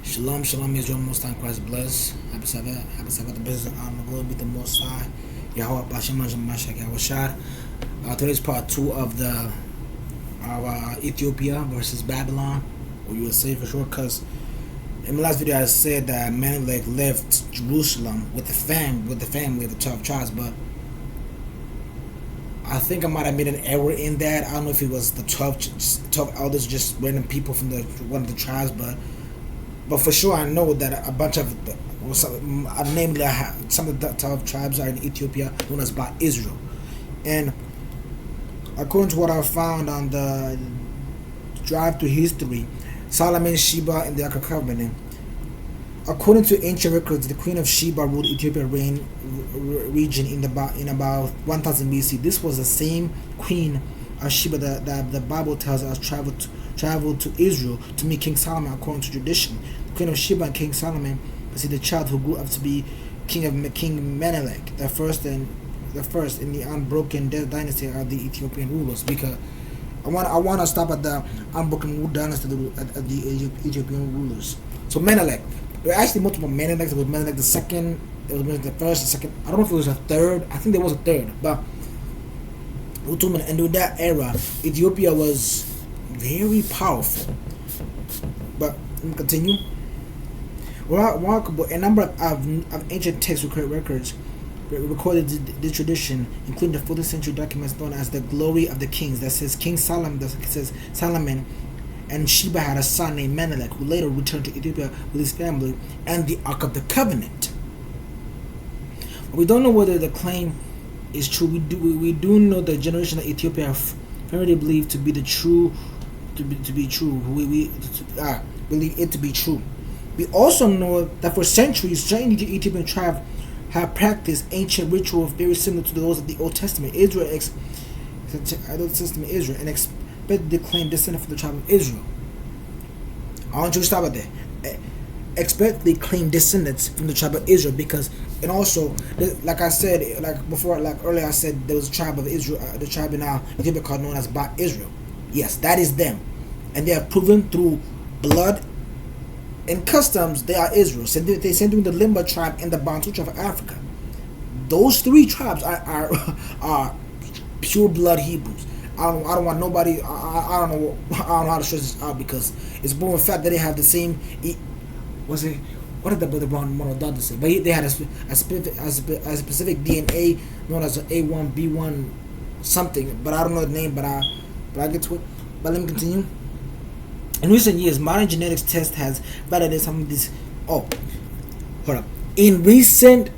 Shalom, shalom, Israel, most time Christ bless. Happy Sabbath, the business and honor, glory be the Most High. Yahweh, Bashem, Mashak, Yahweh Shad. Today's part 2 of Ethiopia versus Babylon, or you will say for sure, because in the last video I said that Menelik left Jerusalem with the family of the 12 tribes, but I think I might have made an error in that. I don't know if it was the 12 elders, just random people from one of the tribes, but for sure I know that a bunch of, namely some of the 12 tribes are in Ethiopia, known as by Israel. And according to what I found on the drive through history, Solomon, Sheba, and the Ark of Covenant, according to ancient records, the Queen of Sheba ruled Ethiopia region in about 1000 BC. This was the same Queen of Sheba that the Bible tells us traveled to Israel to meet King Solomon according to tradition. The Queen of Sheba and King Solomon was the child who grew up to be King Menelik, the first in the unbroken dynasty of the Ethiopian rulers. Because I want to stop at the unbroken dynasty of the Ethiopian rulers. So Menelik, there were actually multiple Meneliks. There was Menelik the second. There was Menelik the first, the second. I don't know if it was a third. I think there was a third, but and during that era, Ethiopia was very powerful. But let me continue. Remarkable, a number of ancient text records recorded the tradition, including the 14th century documents known as the Glory of the Kings, that says Solomon and Sheba had a son named Menelik, who later returned to Ethiopia with his family and the Ark of the Covenant. We don't know whether the claim is true. We do know the generation of Ethiopia firmly believed to be true. We believe it to be true. We also know that for centuries, certain Ethiopian tribes have practiced ancient rituals very similar to those of the Old Testament Israel, and expected to claim descendant from the tribe of Israel. I want you to stop at there. Expect they claim descendants from the tribe of Israel, because, and also, like I said, earlier I said there was a tribe of Israel, the tribe in Ethiopia called known as Ba Israel. Yes, that is them, and they have proven through blood and customs they are Israel. So they sent them the Limba tribe and the Bantu tribe of Africa. Those three tribes are pure blood Hebrews. I don't want nobody. I don't know how to stress this out, because it's more in fact that they have the same. What did the brother Brown Monodonta say? But they had a specific DNA known as A1B1 something. But I don't know the name. But I get to it. But let me continue. In recent years, modern genetics test has validated some of these. Oh, hold up. In recent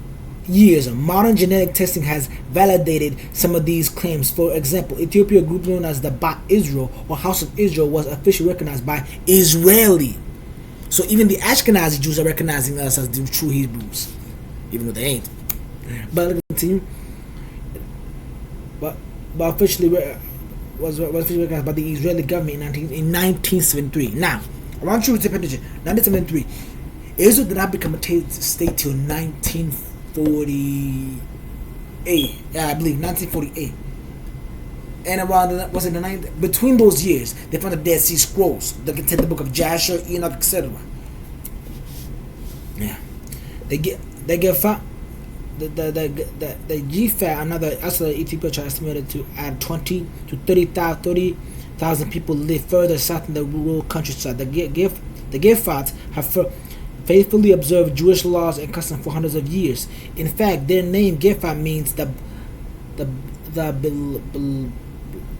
years, modern genetic testing has validated some of these claims. For example, Ethiopia, a group known as the Ba Israel or House of Israel, was officially recognized by Israeli. So even the Ashkenazi Jews are recognizing us as the true Hebrews, even though they ain't. But let me continue. But officially was officially recognized by the Israeli government in 1973. Now, I want you to pay attention. 1973, Israel did not become a state till 1948. Yeah, I believe 1948. And around between those years, they found the Dead Sea Scrolls, the contain the book of Jasher, Enoch, etc. Yeah, they get found. The GFAT, another Ethiopia tribe, estimated to add 20 to 30,000 people live further south in the rural countryside. The GFAT have faithfully observed Jewish laws and customs for hundreds of years. In fact, their name GFAT means the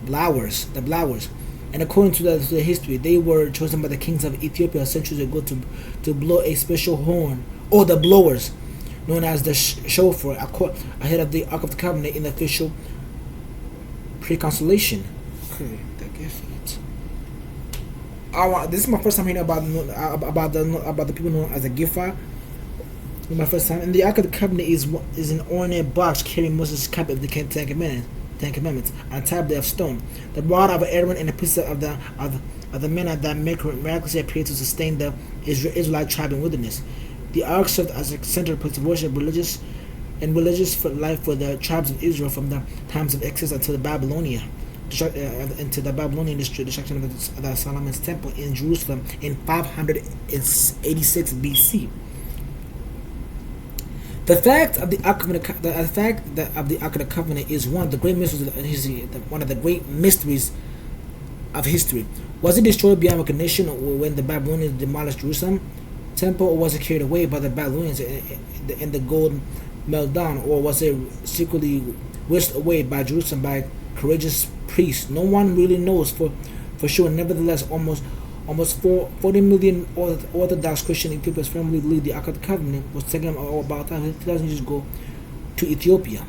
blowers. And according to the history, they were chosen by the kings of Ethiopia centuries ago to blow a special horn, or the blowers, known as the shofar, ahead of the Ark of the Covenant in the official pre-consolation. Okay, this is my first time hearing about the people known as the Gifar. My first time, and the Ark of the Covenant is an ornate box carrying Moses' copy of the Ten Commandments on a tablet of stone. The rod of Aaron and the pieces of the manna that miraculously appeared to sustain the Israelite tribe in wilderness. The Ark served as a central place of worship, religious life for the tribes of Israel from the times of Exodus until the Babylonia. into the Babylonian destruction of the Solomon's temple in Jerusalem in 586 BC. The fact of the Ark of the Covenant is one of the great mysteries of history. One of the great mysteries of history. Was it destroyed beyond recognition when the Babylonians demolished Jerusalem temple, or was it carried away by the Babylonians and the gold melted down, or was it secretly whisked away by Jerusalem by courageous priests? No one really knows for sure. Nevertheless, almost 40 million Orthodox Christian Ethiopians firmly believe the Ark of the Covenant was taken about 2,000 years ago to Ethiopia.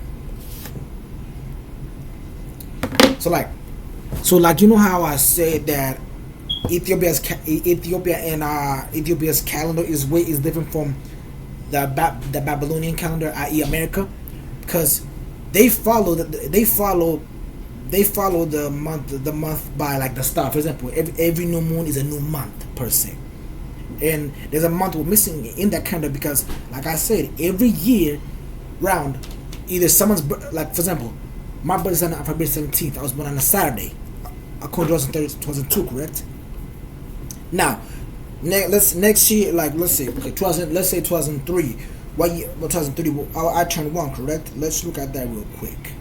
So like you know how I said that Ethiopia's calendar is different from the Babylonian calendar, i.e. America, because they follow the month by like the star. For example, every new moon is a new month per se, and there's a month we're missing in that calendar because, like I said, every year round, either someone's like, for example, my birthday is on February 17th. I was born on a Saturday, according to 2002, correct? Now, next year, like let's say 2003. What year? 2003. I turned 1, correct? Let's look at that real quick.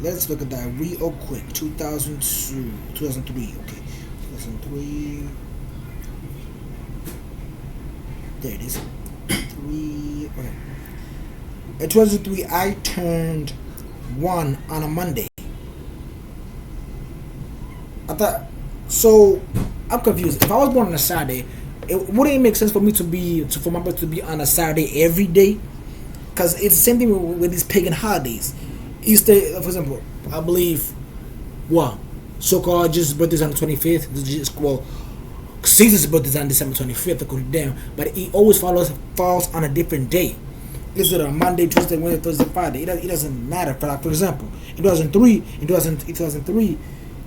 Let's look at that real quick. 2002, 2003. Okay, 2003. There it is. 3. Okay. In 2003, I turned 1 on a Monday. I thought so. I'm confused. If I was born on a Saturday, wouldn't it make sense for me for my birthday to be on a Saturday every day? Because it's the same thing with these pagan holidays. Easter, for example, I believe, so-called Jesus' birthday is on the 25th. Caesar's birthday is on December 25th, according to them, but it always falls on a different day. Is it a Monday, Tuesday, Wednesday, Thursday, Friday? It doesn't matter. For example, in 2003,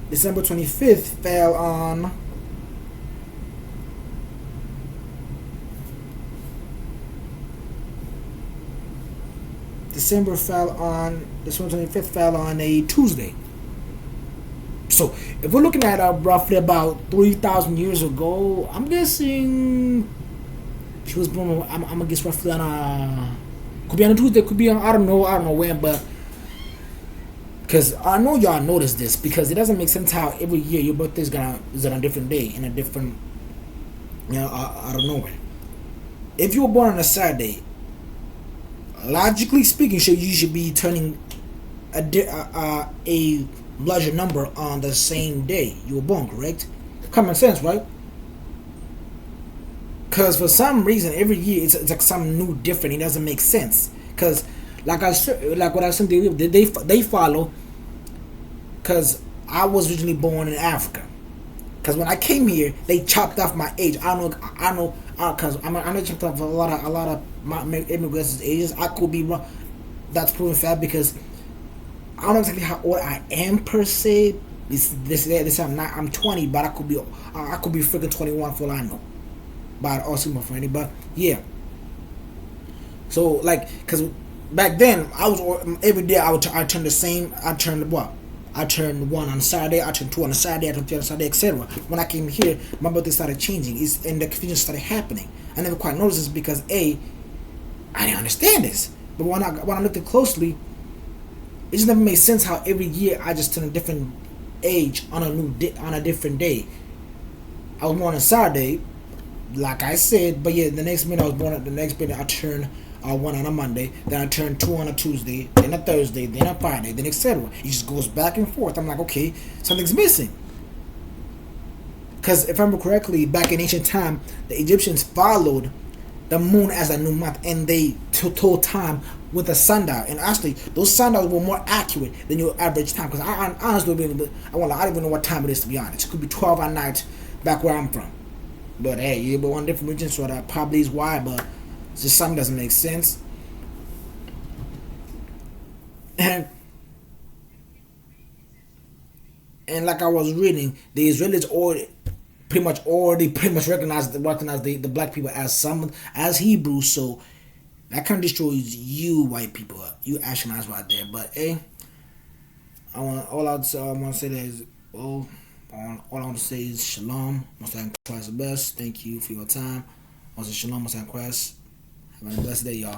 December 25th fell on December 25th fell on a Tuesday. So if we're looking at roughly about 3,000 years ago, I'm guessing she was born. I'm gonna guess roughly on a, could be on a Tuesday, could be on I don't know when, but because I know y'all noticed this, because it doesn't make sense how every year your birthday is on a different day in a different, out of nowhere. If you were born on a Saturday, logically speaking, you should be turning a larger number on the same day you were born, correct? Common sense, right? Because for some reason, every year it's like something new, different. It doesn't make sense. Because like what I said, they follow. Because I was originally born in Africa. Because when I came here, they chopped off my age. I know. Because I know chopped off a lot of my immigrants' ages. I could be wrong. That's proven fact because I don't know exactly how old I am per se. This I'm 20, but I could be freaking 21 for all I know. But also my friend, but yeah. So like, cause back then I was every day I turned the same. I turned 1 on Saturday. I turned 2 on a Saturday. I turned 3 on a Saturday, etc. When I came here, my birthday started changing. And the confusion started happening. I never quite noticed this because I didn't understand this. But when I looked at it closely, it just never made sense how every year I just turned a different age on a different day. I was born on Saturday, like I said, but yeah, the next minute I turned 1 on a Monday, then I turned 2 on a Tuesday, then a Thursday, then a Friday, then etc. It just goes back and forth. I'm like, okay, something's missing. Because if I remember correctly, back in ancient time, the Egyptians followed the moon as a new month, and they told time with a sundial. And actually, those sundials were more accurate than your average time. Because I honestly, I don't even know what time it is, to be honest. It could be 12 at night back where I'm from. But hey, you're one different region, so that probably is why. But it's just something doesn't make sense. And like I was reading, the Israelis already pretty much recognize the black people as Hebrews. So That kind of destroys you, white people, you Ashkenazi out there. But hey, I want to say that is all. All I want to say is shalom. Most I Christ the best. Thank you for your time. Also shalom. Most I Christ. Have a blessed day, y'all.